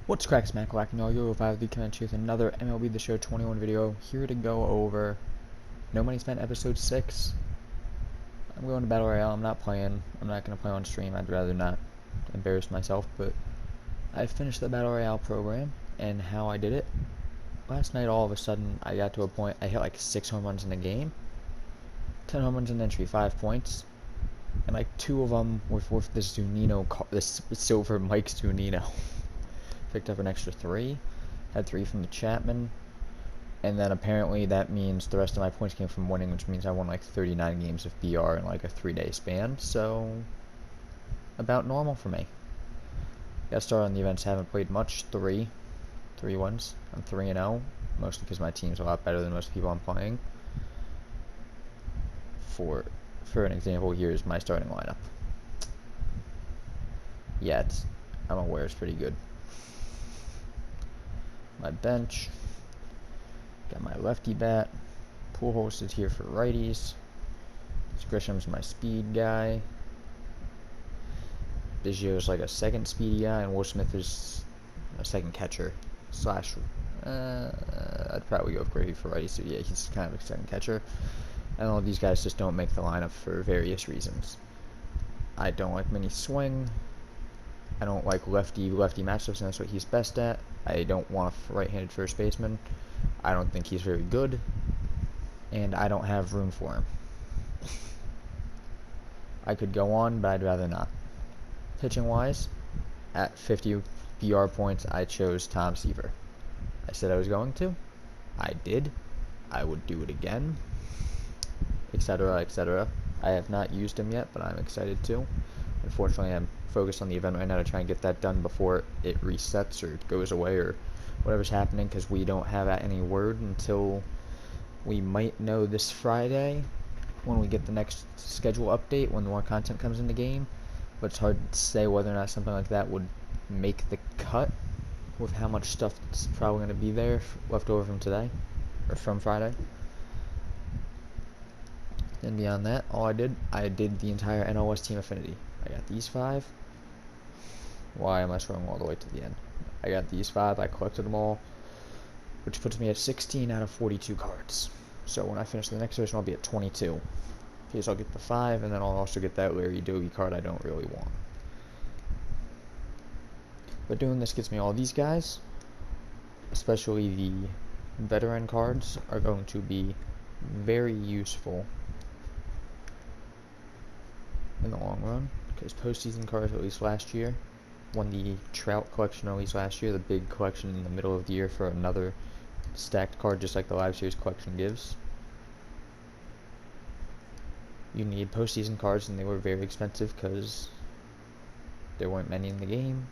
What's crack, Smack Whack, and all you revive the convention with another MLB The Show 21 video, here to go over No Money Spent episode 6. I'm going to Battle Royale. I'm not going to play on stream. I'd rather not embarrass myself, but I finished the Battle Royale program, and how I did it. Last night, all of a sudden, I got to a point, I hit like 6 home runs in a game, 10 home runs in entry, 5 points, and like 2 of them were with this silver Mike Zunino. Picked up an extra 3, had 3 from the Chapman, and then apparently that means the rest of my points came from winning, which means I won like 39 games of BR in like a 3-day span, so about normal for me. Got started on the events, haven't played much, 3 wins. I'm 3-0, mostly because my team's a lot better than most people I'm playing. For an example, here's my starting lineup. Yeah, I'm aware it's pretty good. My bench, got my lefty bat, Pujols is here for righties, Grisham's my speed guy, Biggio's like a second speedy guy, and Will Smith is a second catcher slash, I'd probably go with Gravy for righties, so yeah, he's kind of a second catcher, and all these guys just don't make the lineup for various reasons. I don't like mini swing, I don't like lefty-lefty matchups, and that's what he's best at. I don't want a right-handed first baseman. I don't think he's very good, and I don't have room for him. I could go on, but I'd rather not. Pitching-wise, at 50 BR points, I chose Tom Seaver. I said I was going to. I did. I would do it again, etc., etc. I have not used him yet, but I'm excited to. Unfortunately, I'm focused on the event right now to try and get that done before it resets or it goes away or whatever's happening, because we don't have any word until we might know this Friday when we get the next schedule update, when more content comes in the game. But it's hard to say whether or not something like that would make the cut with how much stuff is probably going to be there left over from today or from Friday. And beyond that, I did the entire NOS Team Affinity. I got these 5. Why am I scrolling all the way to the end? I got these 5, I collected them all, which puts me at 16 out of 42 cards. So when I finish the next version, I'll be at 22. Because I'll get the 5, and then I'll also get that Larry Doby card I don't really want. But doing this gets me all these guys, especially the veteran cards, are going to be very useful in the long run, because postseason cards, at least last year, won the Trout collection, at least last year, the big collection in the middle of the year for another stacked card, just like the Live Series collection gives. You need postseason cards, and they were very expensive because there weren't many in the game.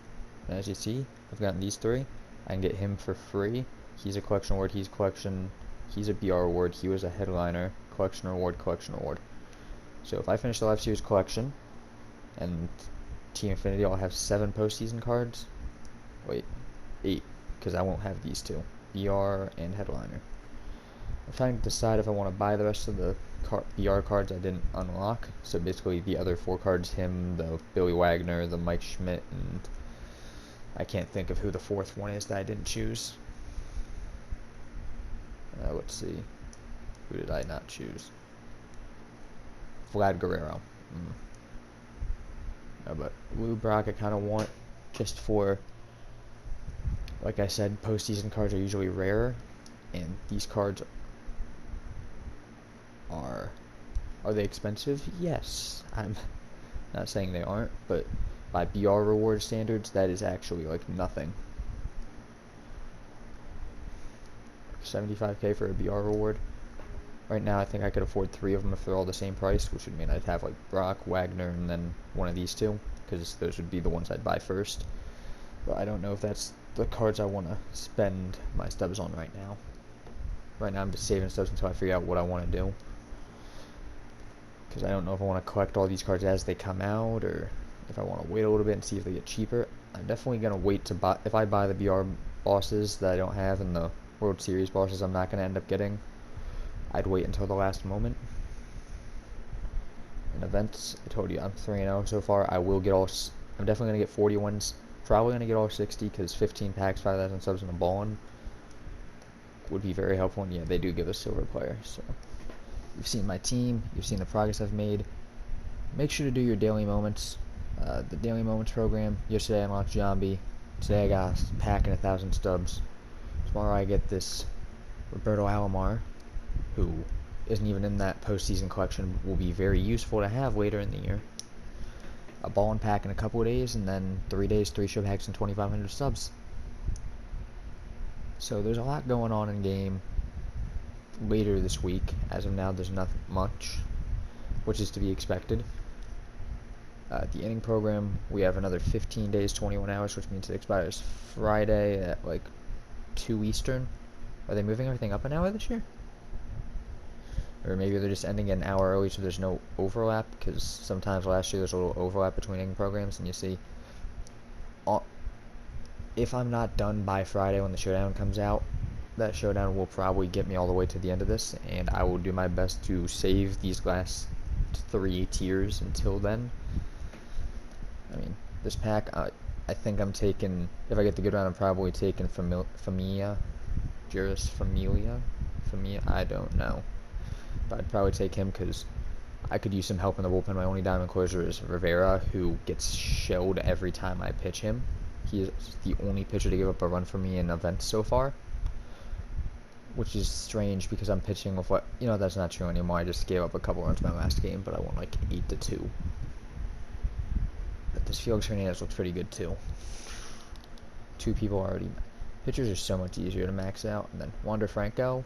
And as you see, I've gotten these 3. I can get him for free. He's a collection award, he's a BR award, he was a headliner, collection award. So if I finish the Live Series collection, and Team Affinity, I'll have 7 postseason cards. Wait, 8, because I won't have these 2, BR and headliner. I'm trying to decide if I want to buy the rest of the BR cards I didn't unlock. So basically the other 4 cards, him, the Billy Wagner, the Mike Schmidt, and I can't think of who the 4th one is that I didn't choose. Let's see. Who did I not choose? Vlad Guerrero. But Lou Brock I kind of want, just for, like I said, postseason cards are usually rarer, and these cards are they expensive? Yes. I'm not saying they aren't, but by BR reward standards, that is actually like nothing. 75k for a BR reward. Right now, I think I could afford 3 of them if they're all the same price, which would mean I'd have like Brock, Wagner, and then one of these 2, because those would be the ones I'd buy first. But I don't know if that's the cards I want to spend my stubs on right now. Right now, I'm just saving stubs until I figure out what I want to do, because I don't know if I want to collect all these cards as they come out, or if I want to wait a little bit and see if they get cheaper. I'm definitely going to wait to buy, if I buy the BR bosses that I don't have and the World Series bosses I'm not going to end up getting, I'd wait until the last moment. In events, I told you I'm 3-0 so far. I will get all. I'm definitely going to get 40 wins probably going to get all 60 because 15 packs, 5,000 subs, and a ballin would be very helpful. And yeah, they do give us silver player. So you've seen my team, you've seen the progress I've made. Make sure to do your daily moments. The daily moments program. Yesterday I unlocked Jambi. Today I got a pack and 1,000 stubs. Tomorrow I get this Roberto Alomar, who isn't even in that postseason collection, will be very useful to have later in the year. A ballin pack in a couple of days, and then 3 days, 3 show packs and 2,500 subs. So there's a lot going on in game later this week. As of now, there's nothing much, which is to be expected. The inning program, we have another 15 days, 21 hours, which means it expires Friday at like 2 Eastern. Are they moving everything up an hour this year? Or maybe they're just ending it an hour early so there's no overlap, because sometimes last year there's a little overlap between inning programs, and you see, if I'm not done by Friday when the showdown comes out, that showdown will probably get me all the way to the end of this, and I will do my best to save these last 3 tiers until then. I mean, this pack, I think I'm taking, if I get the good round, I'm probably taking Familia, I don't know. But I'd probably take him because I could use some help in the bullpen. My only diamond closer is Rivera, who gets shelled every time I pitch him. He is the only pitcher to give up a run for me in events so far, which is strange because I'm pitching with what, that's not true anymore. I just gave up a couple runs my last game, but I won like 8-2. But this Felix Hernandez looks pretty good too. 2 people already. Pitchers are so much easier to max out. And then Wander Franco,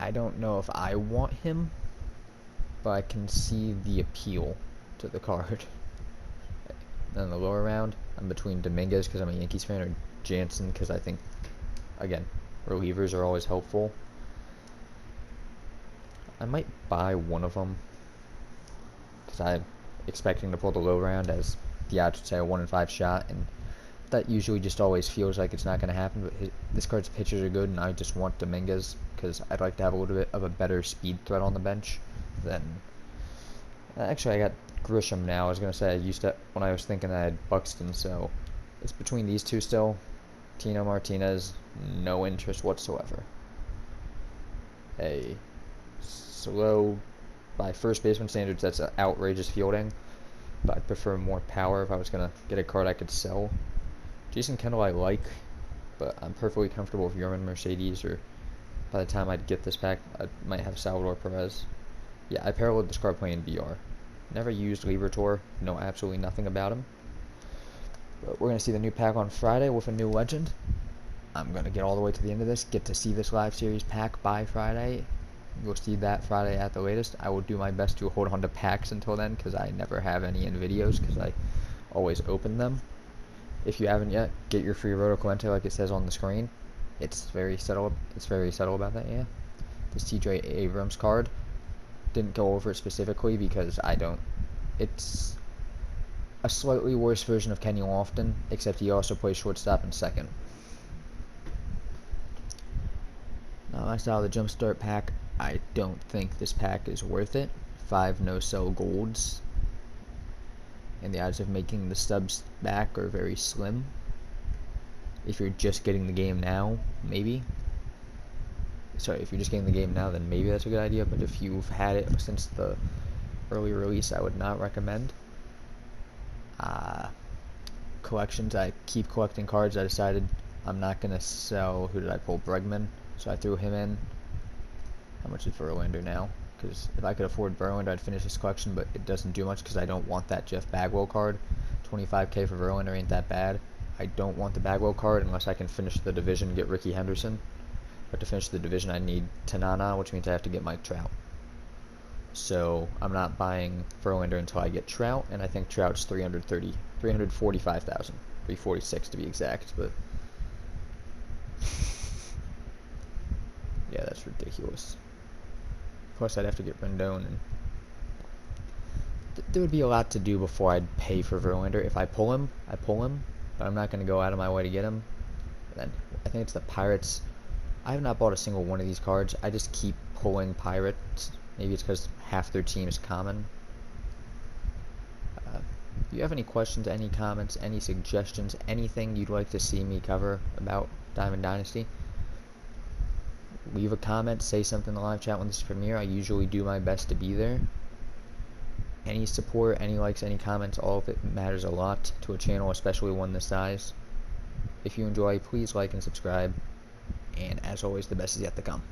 I don't know if I want him, but I can see the appeal to the card. Then the lower round, I'm between Dominguez because I'm a Yankees fan, or Jansen because I think, again, relievers are always helpful. I might buy one of them because I'm expecting to pull the low round, as the odds would say a 1 in 5 shot, and that usually just always feels like it's not going to happen. But this card's pitchers are good, and I just want Dominguez because I'd like to have a little bit of a better speed threat on the bench than. Actually, I got Grisham now. I was going to say I used to, when I was thinking I had Buxton, so it's between these two still. Tino Martinez, no interest whatsoever. A slow, by first baseman standards, that's an outrageous fielding, but I'd prefer more power if I was going to get a card I could sell. Jason Kendall I like, but I'm perfectly comfortable with Yerman Mercedes, or by the time I'd get this pack, I might have Salvador Perez. Yeah, I paralleled this card playing VR. Never used Liberatore, know absolutely nothing about him. But we're going to see the new pack on Friday with a new legend. I'm going to get all the way to the end of this, get to see this live series pack by Friday. You'll see that Friday at the latest. I will do my best to hold on to packs until then, because I never have any in videos, because I always open them. If you haven't yet, get your free Roto Clemente like it says on the screen. It's very subtle about that, yeah. This TJ Abrams card, didn't go over it specifically because it's a slightly worse version of Kenny Lofton, except he also plays shortstop and second. Now I saw the Jumpstart pack. I don't think this pack is worth it. 5 no-sell golds, and the odds of making the stubs back are very slim. If you're just getting the game now, maybe. Sorry, if you're just getting the game now, then maybe that's a good idea, but if you've had it since the early release, I would not recommend. Collections, I keep collecting cards. I decided I'm not going to sell, who did I pull? Bregman, so I threw him in. How much is Verlander now? Because if I could afford Verlander, I'd finish this collection, but it doesn't do much because I don't want that Jeff Bagwell card. 25k for Verlander ain't that bad. I don't want the Bagwell card unless I can finish the division and get Ricky Henderson. But to finish the division, I need Tanana, which means I have to get Mike Trout. So I'm not buying Verlander until I get Trout, and I think Trout's 345,000, 346 to be exact. But yeah, that's ridiculous. Plus, I'd have to get Rendon, and there would be a lot to do before I'd pay for Verlander. If I pull him, I pull him, but I'm not going to go out of my way to get him. And then I think it's the Pirates. I have not bought a single one of these cards. I just keep pulling Pirates. Maybe it's because half their team is common. If you have any questions, any comments, any suggestions, anything you'd like to see me cover about Diamond Dynasty, leave a comment, say something in the live chat when this premiere. I usually do my best to be there. Any support, any likes, any comments, all of it matters a lot to a channel, especially one this size. If you enjoy, please like and subscribe. And as always, the best is yet to come.